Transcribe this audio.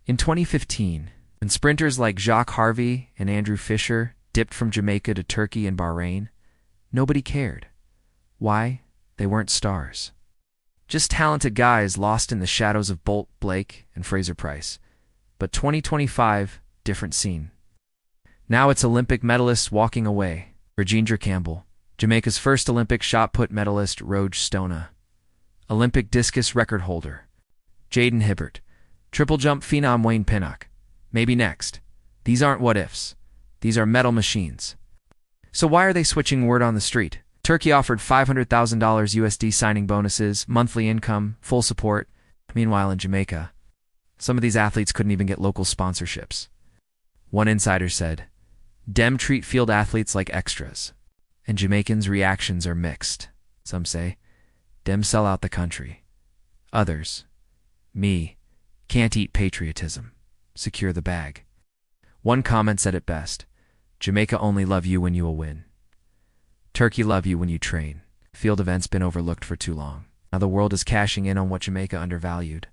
In 2015, when sprinters like Jacques Harvey and Andrew Fisher dipped from Jamaica to Turkey and Bahrain, nobody cared. Why? They weren't stars. Just talented guys lost in the shadows of Bolt, Blake, and Fraser-Price. But 2025, different scene. Now it's Olympic medalists walking away. Rajindra Campbell, Jamaica's first Olympic shot-put medalist Roje Stona, Olympic discus record holder Jaydon Hibbert, triple jump phenom Pinnock. Maybe next. These aren't what-ifs. These are medal machines. So why are they switching word on the street? Turkey offered $500,000 USD signing bonuses, monthly income, full support. Meanwhile, in Jamaica, some of these athletes couldn't even get local sponsorships. One insider said, "Dem treat field athletes like extras." And Jamaicans' reactions are mixed. Some say, "Dem sell out the country." Others, "Me, can't eat patriotism. Secure the bag." One comment said it best, "Jamaica only love you when you will win. Turkey love you when you train." Field events been overlooked for too long. Now the world is cashing in on what Jamaica undervalued.